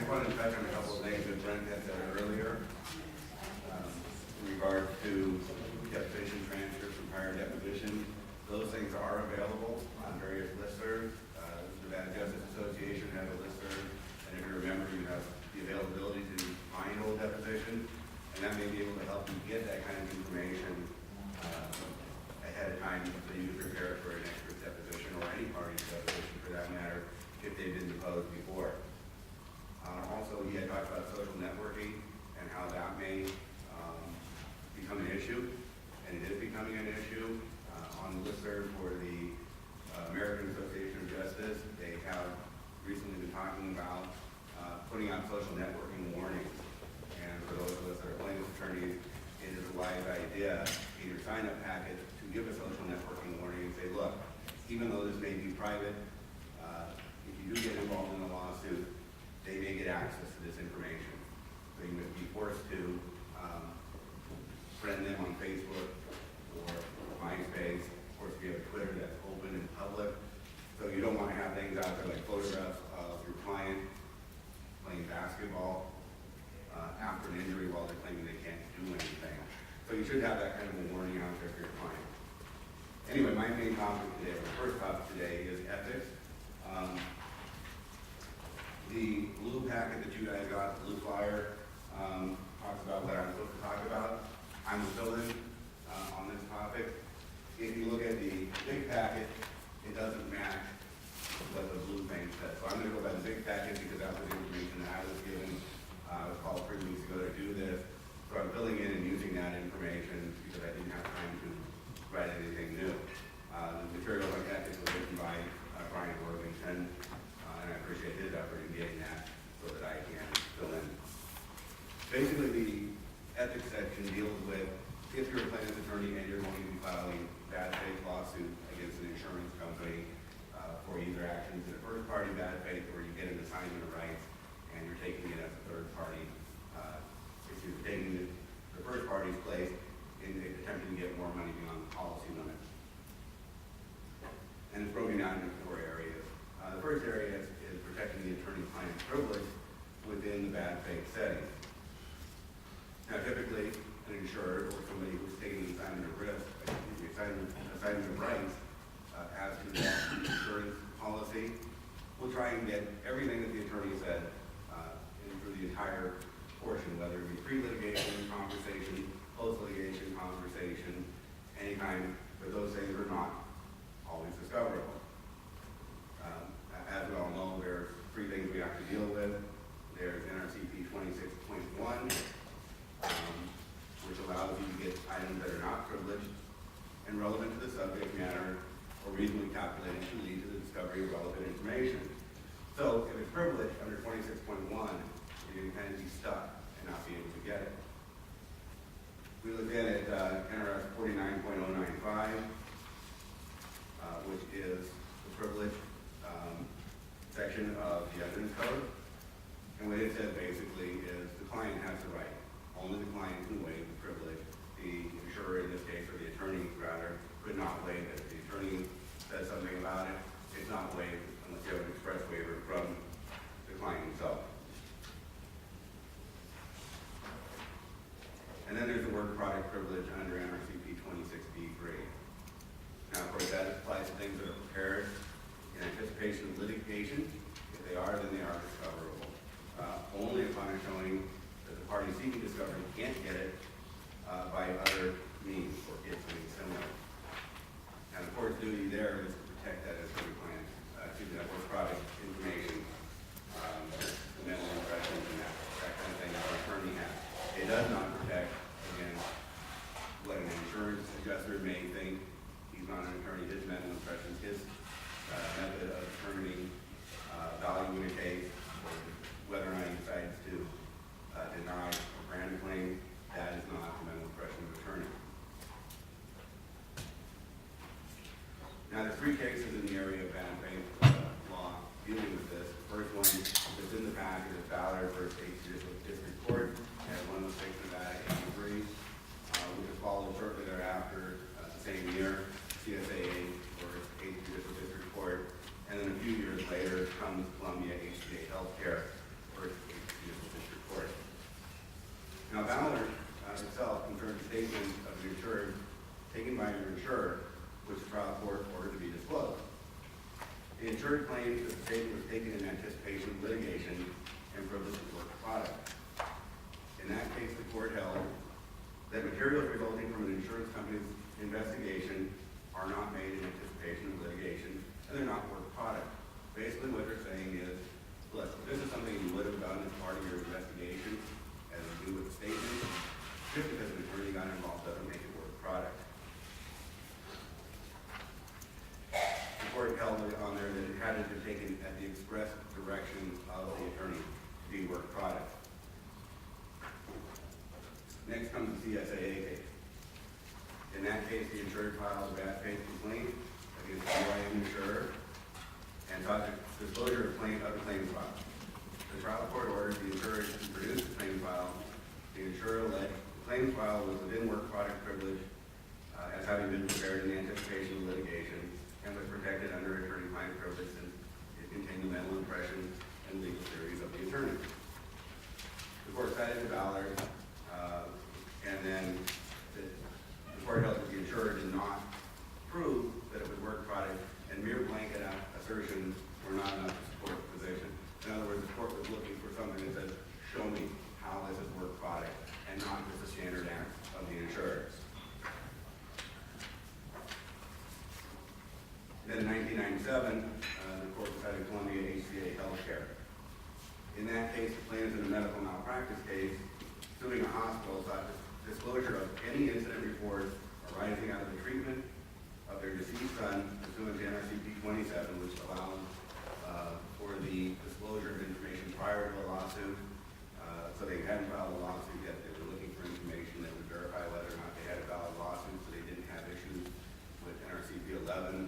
just wanted to touch on a couple of things that Brent had said earlier in regard to deposition transfers from prior deposition. Those things are available on various listservs. The Bad Justice Association has a listserv, and if you remember, you have the availability to find old depositions, and that may be able to help you get that kind of information ahead of time so you can prepare for an expert's deposition or any party's deposition for that matter if they've been deposed before. Also, he had talked about social networking and how that may become an issue, and it is becoming an issue. On the listserv for the American Association of Justice, they have recently been talking about putting out social networking warnings. And for those of us that are plaintiff attorneys, it is a wise idea in your sign-up packet to give a social networking warning and say, look, even though this may be private, if you do get involved in a lawsuit, they may get access to this information. So you would be forced to friend them on Facebook or MySpace. Of course, if you have Twitter, that's open and public. So you don't want to have things out there like photographs of your client playing basketball after an injury while they're claiming they can't do anything. So you should have that kind of a warning out there for your client. Anyway, my main topic today, or the first topic today, is ethics. The blue packet that you guys got, the blue flyer, talks about what I'm supposed to talk about. I'm a fill-in on this topic. If you look at the big packet, it doesn't match what the blue thing says. So I'm going to go by the big packet because that was the information that I was given. I was called 3 weeks ago to do this. So I'm filling in and using that information because I didn't have time to write anything new. The material on ethics was written by Brian Worthington, and I appreciate his effort in getting that so that I can fill in. Basically, the ethics section deals with if you're a plaintiff's attorney and you're going to be filing bad faith lawsuit against an insurance company for either actions in a first party bad faith or you get an assignment of rights and you're taking it as a third party, if you're taking the first party's place in attempting to get more money beyond the policy limit. And it's broken down into 4 areas. The first area is protecting the attorney-client privilege within the bad faith setting. Now, typically, an insurer or somebody who's taking the assignment of risk, assignment of rights as to that insurance policy, will try and get everything that the attorney said through the entire portion, whether it be pre-litigation conversation, post-litigation conversation, anytime, but those things are not always discoverable. As we all know, there's 3 things we have to deal with. There's NRCP 26.1, which allows you to get items that are not privileged and relevant to the subject matter or reasonably calculated to lead to the discovery of relevant information. So if it's privileged under 26.1, you're going to kind of be stuck and not be able to get it. We look at NRS 49.095, which is the privilege section of the evidence code. And what it says basically is the client has the right. Only the client can waive the privilege. The insurer, in this case, or the attorney, rather, could not waive it. If the attorney says something about it, it's not waived unless you have an express waiver from the client himself. And then there's the work product privilege under NRCP 26B3. Now, of course, that applies to things that are prepared in anticipation of litigation. If they are, then they are discoverable. Only upon a showing that the party seeking discovery can't get it by other means or get something similar. And the court's duty there is to protect that as a client, that work product information, the mental impressions and that kind of thing that our attorney has. It does not protect against what an insurance adjuster may think. He's not an attorney. His mental impressions, his method of determining value in a case, or whether or not he decides to deny or grant a claim, that is not the mental impression of the attorney. Now, there's 3 cases in the area of bad faith law dealing with this. The first one that's in the package is Ballard versus 8th Judicial District Court at 106 Nevada 83, which was followed shortly thereafter, the same year, CSAA versus 8th Judicial District Court, and then a few years later comes Columbia HCA Healthcare versus 8th itself concerns a statement of the insured taken by your insurer, which the trial court ordered to be disclosed. The insured claims that the statement was taken in anticipation of litigation and privilege of work product. In that case, the court held that materials resulting from an insurance company's investigation are not made in anticipation of litigation, and they're not work product. Basically what they're saying is, look, this is something you would have done as part of your investigation, as you do with the statement. Just because an attorney got involved doesn't make it work product. The court held on there that it had to be taken at the express direction of the attorney to be work product. Next comes the CSAA case. In that case, the insured filed a bad faith complaint against the UIM insurer and sought disclosure of the claim file. The trial court ordered the insurer to produce the claim file. The insurer alleged the claim file was within work product privilege as having been prepared in anticipation of litigation and was protected under attorney-client privilege since it contained the mental impressions and legal theories of the attorney. The court cited the Ballard, and then the court held that the insurer did not prove that it was work product, and mere blanket assertions were not enough to support the position. In other words, the court was looking for something that said, show me how this is work product, and not just a standard act of the insurer. Then in 1997, the court decided Columbia HCA Healthcare. In that case, the plaintiff in a medical malpractice case, suing a hospital, sought disclosure of any incident reports arising out of the treatment of their deceased son pursuant to NRCP 27, which allowed for the disclosure of information prior to a lawsuit. So they hadn't filed a lawsuit yet. They were looking for information that would verify whether or not they had a valid lawsuit, so they didn't have issues with NRCP 11,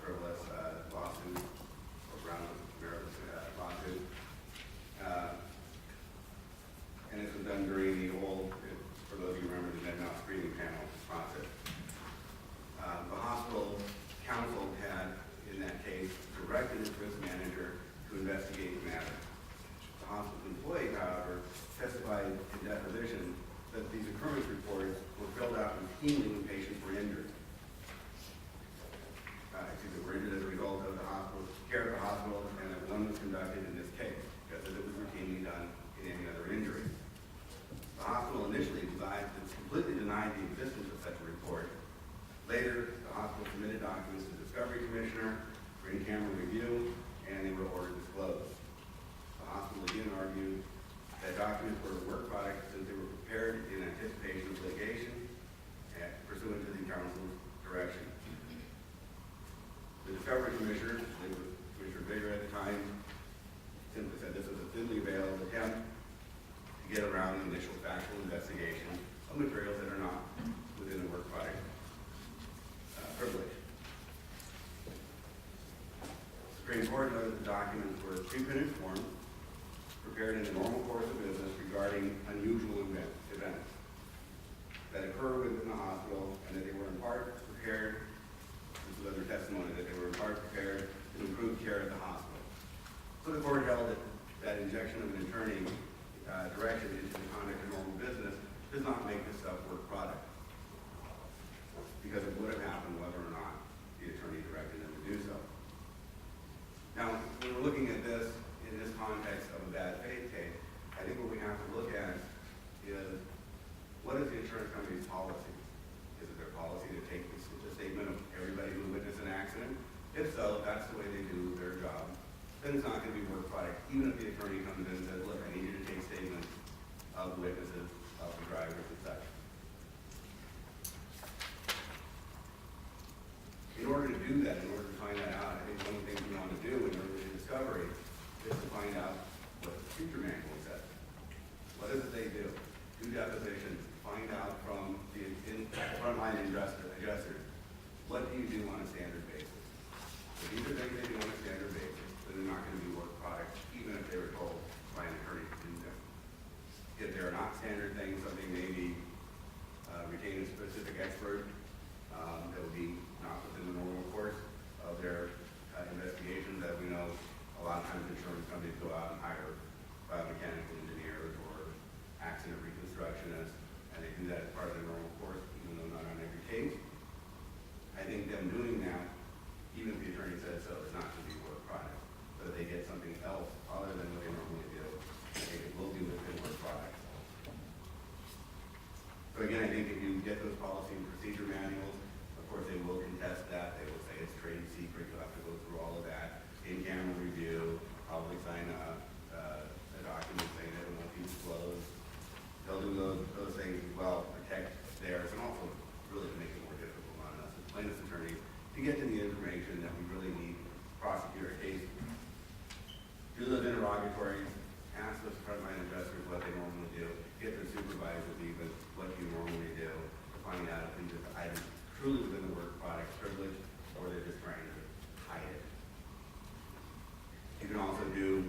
frivolous lawsuit, or ground meritless lawsuit. And this was done during the old, for those of you who remember, the med-mal screening panel process. The hospital counsel had, in that case, directed its risk manager to investigate the matter. The hospital employee, however, testified in deposition that these occurrence reports were filled out routinely when patients were injured. Were injured as a result of the hospital care at the hospital, and that one was conducted in this case, just as it was routinely done in any other injury. The hospital initially completely denied the existence of such a report. Later, the hospital submitted documents to the Discovery Commissioner for in-camera review, and they were ordered disclosed. The hospital again argued that documents were a work product since they were prepared in anticipation of litigation and pursuant to the counsel's direction. The Discovery Commissioner, Commissioner Bigger at the time, simply said this was a thinly veiled attempt to get around the initial factual investigation of materials that are not within the work product privilege. The Supreme Court noted the documents were pre-printed forms prepared in the normal course of business regarding unusual events that occur within the hospital, and that they were in part prepared, this was under testimony, that they were in part prepared to improve care at the hospital. So the court held that injection of an attorney direction into the conduct of normal business does not make this stuff work product, because it would have happened whether or not the attorney directed them to do so. Now, when we're looking at this in this context of a bad faith case, I think what we have to look at is, what is the insurance company's policy? Is it their policy to take the statement of everybody who witnessed an accident? If so, if that's the way they do their job, then it's not going to be work product, even if the attorney comes in and says, look, I need you to take statements of witnesses, of the drivers, and such. In order to do that, in order to find that out, I think one of the things we want to do in early discovery is to find out what the procedure manual says. What is it they do? Do depositions, find out from the frontline adjusters, what do you do on a standard basis? If these are things they do on a standard basis, then they're not going to be work product, even if they were told by an attorney to do them. If they're not standard things, something maybe retain a specific expert that would be not within the normal course of their investigations. As we know, a lot of times insurance companies go out and hire biomechanical engineers or accident reconstructionists, and and they do that as part of their normal course, even though not on every case. I think them doing that, even if the attorney says so, is not to be work product. But if they get something else other than what they normally do, I think it will be within work product. So again, I think if you get those policy and procedure manuals, of course they will contest that. They will say it's trade secret. You'll have to go through all of that. In-camera review, probably sign a document saying they don't want to disclose. They'll do those things as well, protect theirs, and also really to make it more difficult on us as plaintiff's attorneys to get to the information that we really need to prosecute our case. Do those interrogatories, ask those frontline investors what they normally do, get their supervisors even what you normally do to find out if these are items truly within the work product privilege or they're just trying to hide it. You can also do